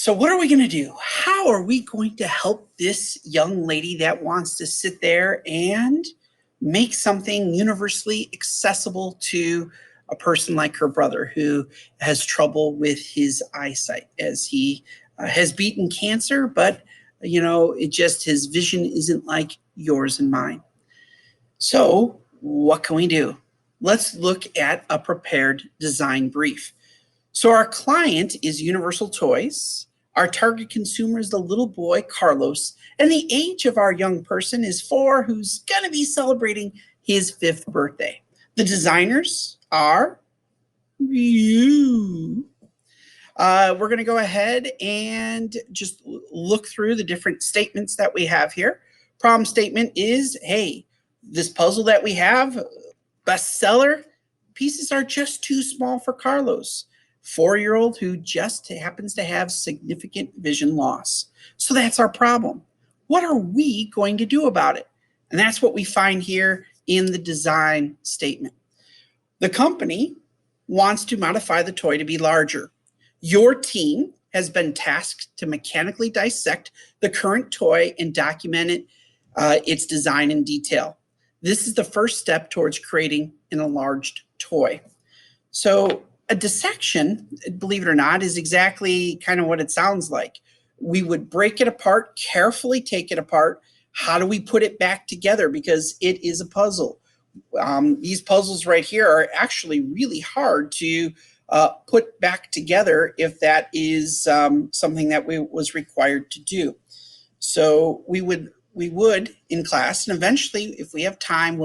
So what are we going to do? How are we going to help this young lady that wants to sit there and make something universally accessible to a person like her brother who has trouble with his eyesight, as he has beaten cancer, but his vision isn't like yours and mine. So what can we do? Let's look at a prepared design brief. So our client is Universal Toys. Our target consumer is the little boy, Carlos, and the age of our young person is 4, who's going to be celebrating his 5th birthday. The designers are you. We're going to go ahead and just look through the different statements that we have here. Problem statement is, hey, this puzzle that we have, bestseller, pieces are just too small for Carlos, 4-year-old who just happens to have significant vision loss. So that's our problem. What are we going to do about it? And that's what we find here in the design statement. The company wants to modify the toy to be larger. Your team has been tasked to mechanically dissect the current toy and document its design in detail. This is the first step towards creating an enlarged toy. So a dissection, believe it or not, is exactly kind of what it sounds like. We would break it apart, carefully take it apart. How do we put it back together? Because it is a puzzle. These puzzles right here are actually really hard to put back together if that is something that was required to do. So we would in class, and eventually if we have time,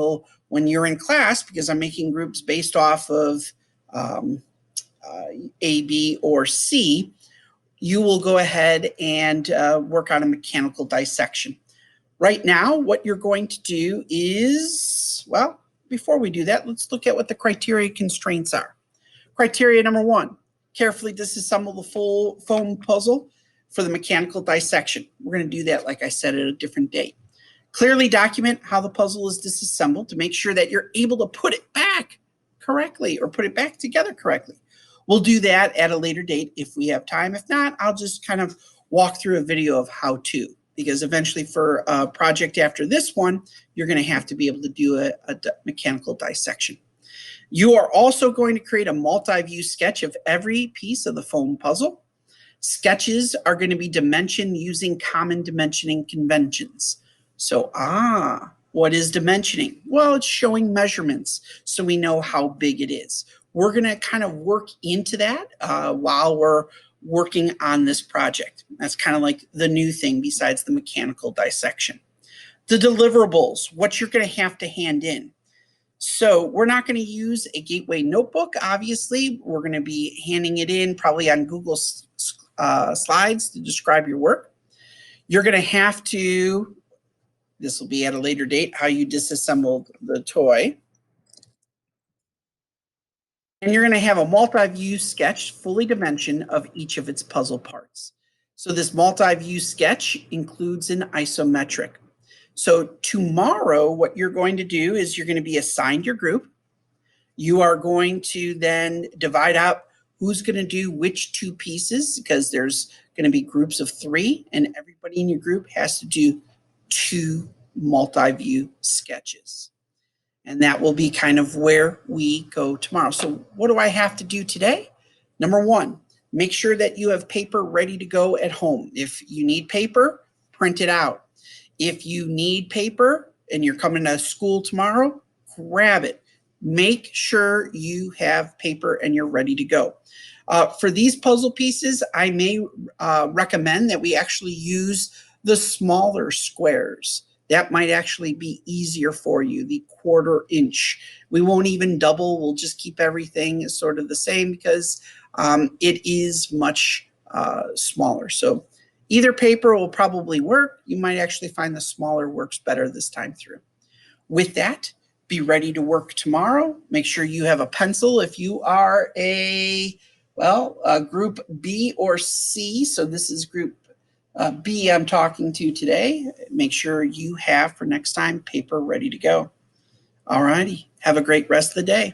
when you're in class, because I'm making groups based off of A, B, or C, you will go ahead and work on a mechanical dissection. Right now, what you're going to do is, well, before we do that, let's look at what the criteria constraints are. Criteria number 1, carefully disassemble the full foam puzzle for the mechanical dissection. We're going to do that, like I said, at a different date. Clearly document how the puzzle is disassembled to make sure that you're able to put it back correctly or put it back together correctly. We'll do that at a later date if we have time. If not, I'll just kind of walk through a video of how to, because eventually for a project after this one, you're going to have to be able to do a mechanical dissection. You are also going to create a multi-view sketch of every piece of the foam puzzle. Sketches are going to be dimensioned using common dimensioning conventions. So, what is dimensioning? Well, it's showing measurements so we know how big it is. We're going to kind of work into that while we're working on this project. That's kind of like the new thing besides the mechanical dissection. The deliverables, what you're going to have to hand in. So we're not going to use a Gateway notebook, obviously. We're going to be handing it in probably on Google Slides to describe your work. You're going to have to, this will be at a later date, how you disassembled the toy. And you're going to have a multi-view sketch, fully dimensioned, of each of its puzzle parts. So this multi-view sketch includes an isometric. So tomorrow, what you're going to do is you're going to be assigned your group. You are going to then divide up who's going to do which 2 pieces, because there's going to be groups of 3, and everybody in your group has to do 2 multi-view sketches. And that will be kind of where we go tomorrow. So what do I have to do today? Number 1, make sure that you have paper ready to go at home. If you need paper, print it out. If you need paper and you're coming to school tomorrow, grab it. Make sure you have paper and you're ready to go. For these puzzle pieces, I may recommend that we actually use the smaller squares. That might actually be easier for you, the 1/4 inch. We won't even double. We'll just keep everything sort of the same because it is much smaller. So either paper will probably work. You might actually find the smaller works better this time through. With that, be ready to work tomorrow. Make sure you have a pencil if you are a group B or C. So this is group B I'm talking to today. Make sure you have for next time paper ready to go. All righty. Have a great rest of the day.